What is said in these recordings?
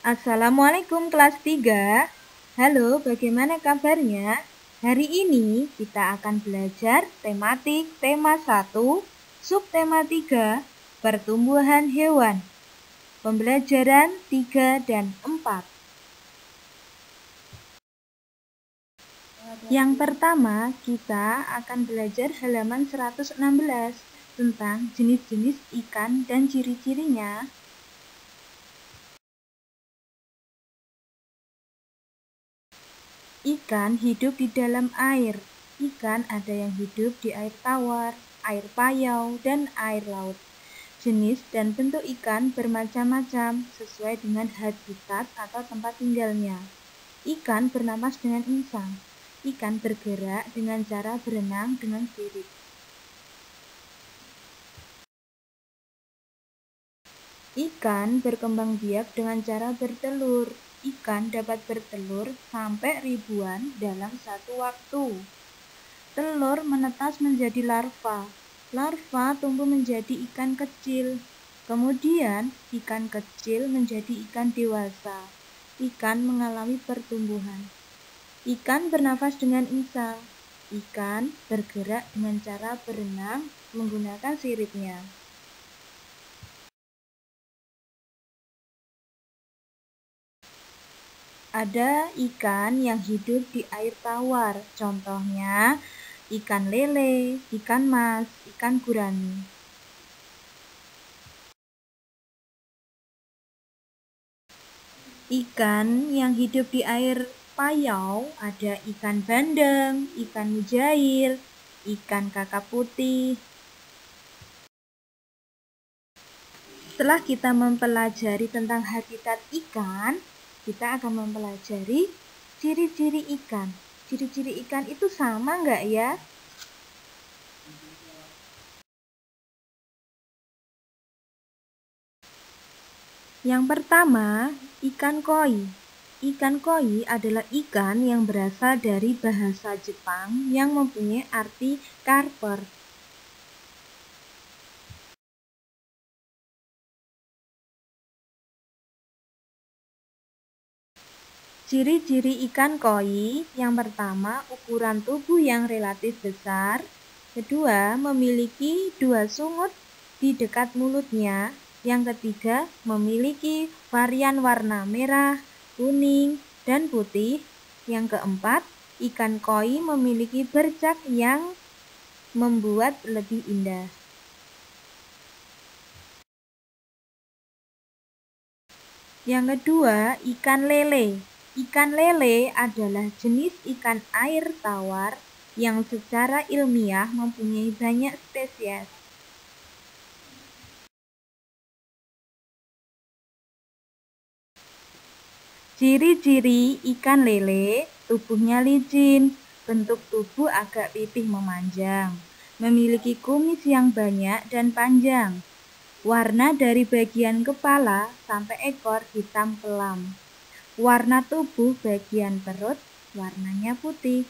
Assalamualaikum kelas 3. Halo, bagaimana kabarnya? Hari ini kita akan belajar tematik tema 1, subtema 3, pertumbuhan hewan. Pembelajaran 3 dan 4. Yang pertama, kita akan belajar halaman 116 tentang jenis-jenis ikan dan ciri-cirinya. Ikan hidup di dalam air. Ikan ada yang hidup di air tawar, air payau, dan air laut. Jenis dan bentuk ikan bermacam-macam sesuai dengan habitat atau tempat tinggalnya. Ikan bernapas dengan insang. Ikan bergerak dengan cara berenang dengan sirip. Ikan berkembang biak dengan cara bertelur. Ikan dapat bertelur sampai ribuan dalam satu waktu. Telur menetas menjadi larva. Larva tumbuh menjadi ikan kecil. Kemudian, ikan kecil menjadi ikan dewasa. Ikan mengalami pertumbuhan. Ikan bernafas dengan insang. Ikan bergerak dengan cara berenang menggunakan siripnya. Ada ikan yang hidup di air tawar, contohnya ikan lele, ikan mas, ikan gurami. Ikan yang hidup di air payau ada ikan bandeng, ikan mujair, ikan kakap putih. Setelah kita mempelajari tentang habitat ikan, kita akan mempelajari ciri-ciri ikan. Ciri-ciri ikan itu sama nggak ya? Yang pertama, ikan koi. Ikan koi adalah ikan yang berasal dari bahasa Jepang yang mempunyai arti karper. Ciri-ciri ikan koi, yang pertama ukuran tubuh yang relatif besar, kedua memiliki dua sungut di dekat mulutnya, yang ketiga memiliki varian warna merah, kuning, dan putih, yang keempat ikan koi memiliki bercak yang membuat lebih indah. Yang kedua, ikan lele. Ikan lele adalah jenis ikan air tawar yang secara ilmiah mempunyai banyak spesies. Ciri-ciri ikan lele, tubuhnya licin, bentuk tubuh agak pipih memanjang, memiliki kumis yang banyak dan panjang. Warna dari bagian kepala sampai ekor hitam kelam. Warna tubuh bagian perut warnanya putih.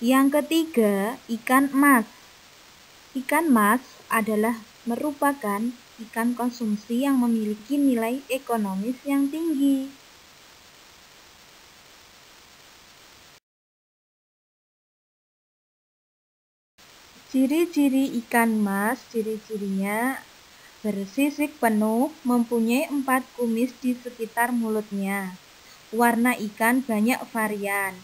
Yang ketiga, ikan emas. Ikan emas adalah merupakan ikan konsumsi yang memiliki nilai ekonomis yang tinggi. Ciri-ciri ikan emas, ciri-cirinya bersisik penuh, mempunyai 4 kumis di sekitar mulutnya. Warna ikan banyak varian.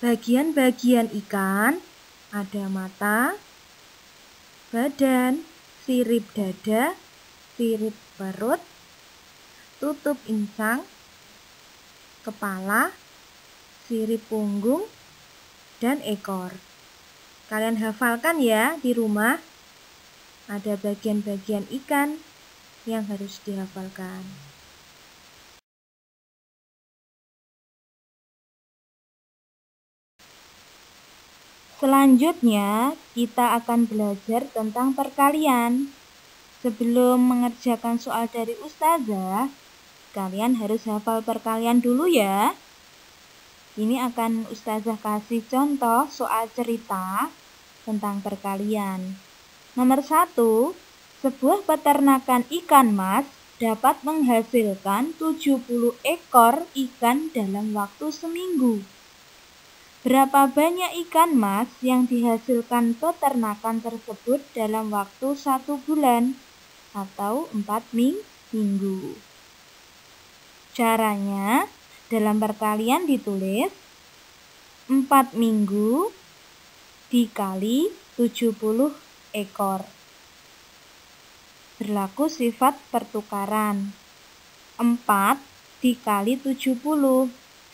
Bagian-bagian ikan ada mata, badan, sirip dada, sirip perut, tutup insang, kepala, sirip punggung, dan ekor. Kalian hafalkan ya di rumah. Ada bagian-bagian ikan yang harus dihafalkan. Selanjutnya, kita akan belajar tentang perkalian. Sebelum mengerjakan soal dari ustazah, kalian harus hafal perkalian dulu ya. Ini akan ustazah kasih contoh soal cerita tentang perkalian. Nomor 1, sebuah peternakan ikan mas dapat menghasilkan 70 ekor ikan dalam waktu seminggu. Berapa banyak ikan mas yang dihasilkan peternakan tersebut dalam waktu 1 bulan atau 4 minggu? Caranya, dalam perkalian ditulis 4 minggu dikali 70 ekor. Berlaku sifat pertukaran. 4 dikali 70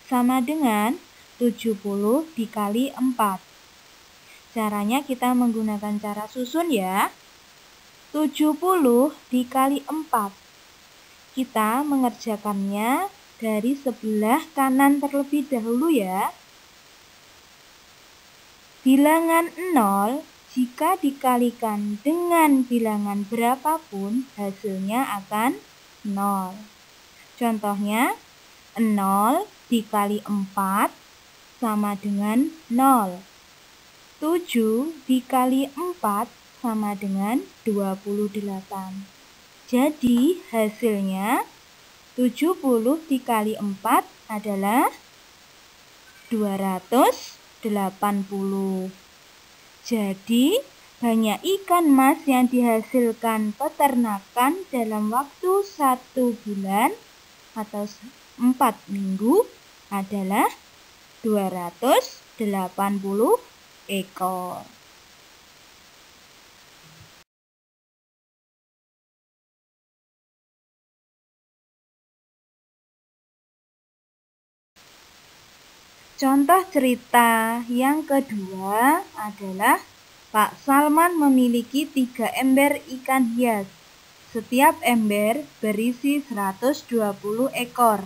sama dengan 70 dikali 4. Caranya kita menggunakan cara susun ya. 70 dikali 4. Kita mengerjakannya dari sebelah kanan terlebih dahulu ya. Bilangan 0 jika dikalikan dengan bilangan berapapun hasilnya akan 0. Contohnya 0 dikali 4 sama dengan 0. 7 dikali 4 sama dengan 28. Jadi hasilnya 70 dikali 4 adalah 280. Jadi banyak ikan mas yang dihasilkan peternakan dalam waktu 1 bulan atau 4 minggu adalah 280 ekor. Contoh cerita yang kedua adalah Pak Salman memiliki 3 ember ikan hias. Setiap ember berisi 120 ekor.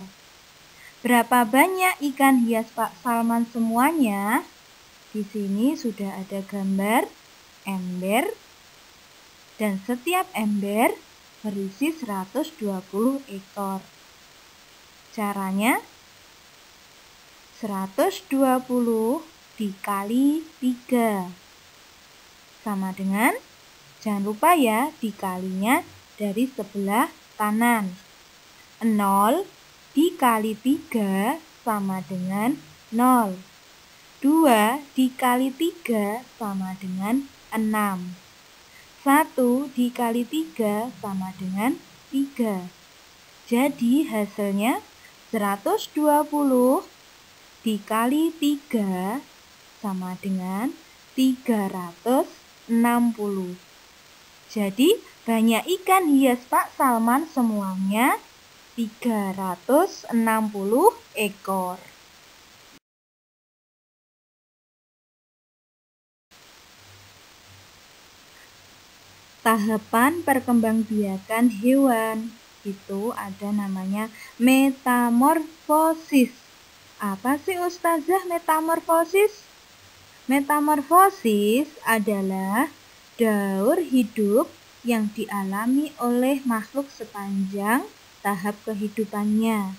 Berapa banyak ikan hias Pak Salman semuanya? Di sini sudah ada gambar ember dan setiap ember berisi 120 ekor. Caranya 120 dikali 3 sama dengan, jangan lupa ya dikalinya dari sebelah kanan. 0 dikali 3 sama dengan 0. 2 dikali 3 sama dengan 6. 1 dikali 3 sama dengan 3. Jadi hasilnya 120 dikali 3 sama dengan 360. Jadi banyak ikan hias Pak Salman semuanya 360 ekor. Tahapan perkembangbiakan hewan itu ada namanya metamorfosis. Apa sih Ustazah metamorfosis? Metamorfosis adalah daur hidup yang dialami oleh makhluk sepanjang tahap kehidupannya.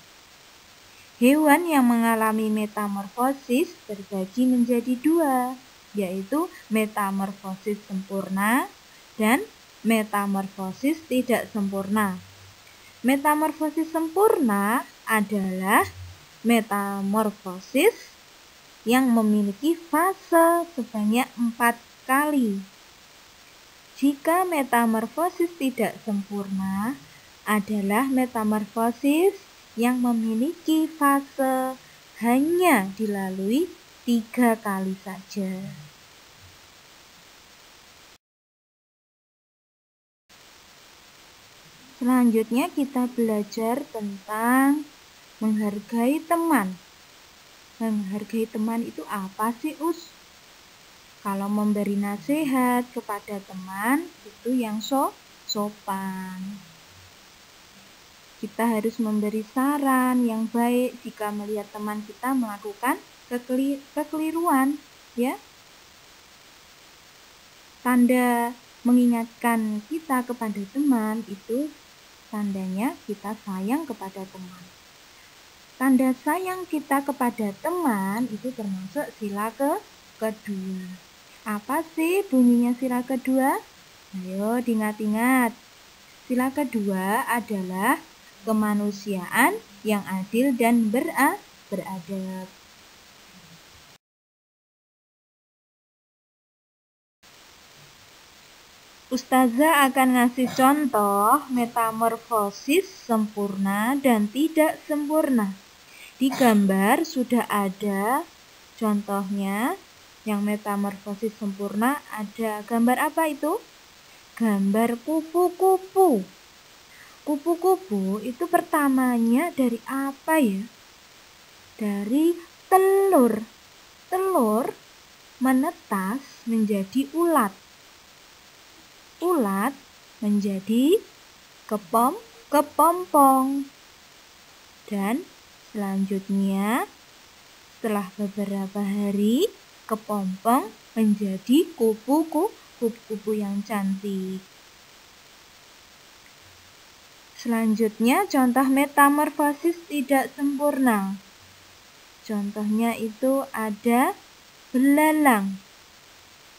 Hewan yang mengalami metamorfosis terbagi menjadi 2, yaitu metamorfosis sempurna dan metamorfosis tidak sempurna. Metamorfosis sempurna adalah metamorfosis yang memiliki fase sebanyak 4 kali. Jika metamorfosis tidak sempurna adalah metamorfosis yang memiliki fase hanya dilalui 3 kali saja. Selanjutnya kita belajar tentang menghargai teman. Menghargai teman itu apa sih Us? Kalau memberi nasihat kepada teman itu yang sopan. Kita harus memberi saran yang baik jika melihat teman kita melakukan kekeliruan, ya. Tanda mengingatkan kita kepada teman itu tandanya kita sayang kepada teman. Tanda sayang kita kepada teman itu termasuk sila kedua. Apa sih bunyinya sila kedua? Ayo diingat-ingat. Sila kedua adalah kemanusiaan yang adil dan beradab. Ustazah akan ngasih contoh metamorfosis sempurna dan tidak sempurna. Di gambar sudah ada contohnya. Yang metamorfosis sempurna ada gambar apa itu? Gambar kupu-kupu. Kupu-kupu itu pertamanya dari apa ya? Dari telur. Telur menetas menjadi ulat. Ulat menjadi kepompong. Dan selanjutnya setelah beberapa hari kepompong menjadi kupu-kupu yang cantik. Selanjutnya contoh metamorfosis tidak sempurna. Contohnya itu ada belalang.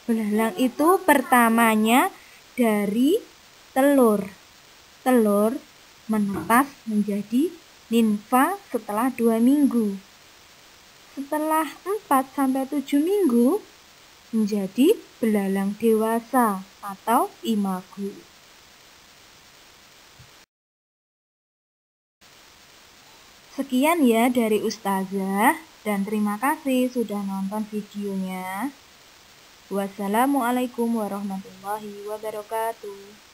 Belalang itu pertamanya dari telur. Telur menetas menjadi nimfa setelah 2 minggu. Setelah 4-7 minggu menjadi belalang dewasa atau imago. Sekian ya dari Ustazah dan terima kasih sudah nonton videonya. Wassalamualaikum warahmatullahi wabarakatuh.